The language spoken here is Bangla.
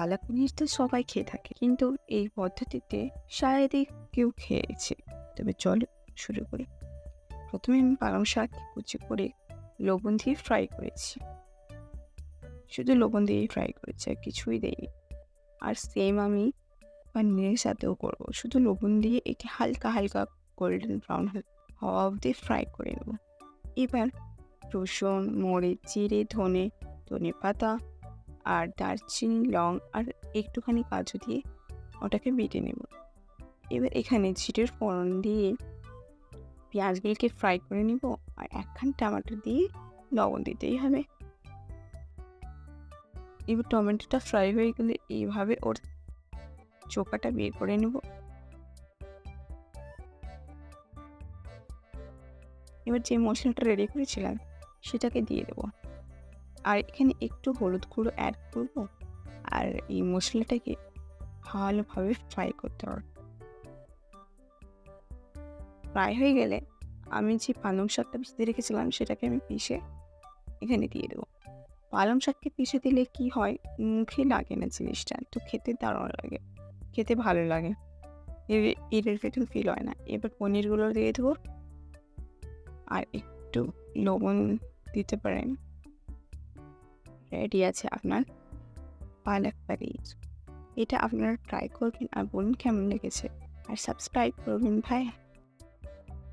পালক পনির তো সবাই খেয়ে থাকে, কিন্তু এই পদ্ধতিতে শায়দই কেউ খেয়েছে। তবে চলো শুরু করি। প্রথমে আমি পালং শাক কুচি করে লবণ দিয়ে ফ্রাই করেছি। শুধু লবণ দিয়েই ফ্রাই করেছি, আর কিছুই দেইনি। আর সেম আমি পনিরের সাথেও করবো, শুধু লবণ দিয়ে এটি হালকা হালকা গোল্ডেন ব্রাউন হওয়া অবধি ফ্রাই করে নেব। এবার রসুন, মরিচ, জিরে, ধনে পাতা আর দারচিনি, লং আর একটুখানি কাজু দিয়ে ওটাকে বেটে নেব। এবার এখানে জিরের ফোড়ন দিয়ে পেঁয়াজগুলোকে ফ্রাই করে নিব, আর একখান টমেটো দিয়ে লবণ দিতেই হবে। এবার টমেটোটা ফ্রাই হয়ে গেলে এইভাবে ওর চোকাটা বের করে নেব। এবার যে মশলাটা রেডি করেছিলাম সেটাকে দিয়ে দেবো, আর এখানে একটু হলুদ গুঁড়ো অ্যাড করব, আর এই মশলাটাকে ভালোভাবে ফ্রাই করতে হবে। ফ্রাই হয়ে গেলে আমি যে পালং শাকটা ভিজিয়ে রেখেছিলাম সেটাকে আমি পিষে এখানে দিয়ে দেবো। পালং শাককে পিষে দিলে কি হয়, মুখে লাগে না জিনিসটা, তো খেতে দারুণ লাগে, খেতে ভালো লাগে, ইরিটেটিং ফিল হয় না। এবার পনিরগুলো দিয়ে দেবো, আর একটু লবণ দিতে পারেন। রেডি আছে আপনার পালক পনির। এটা আপনারা ট্রাই করবেন আর বলুন কেমন লেগেছে, আর সাবস্ক্রাইব করবেন ভাই।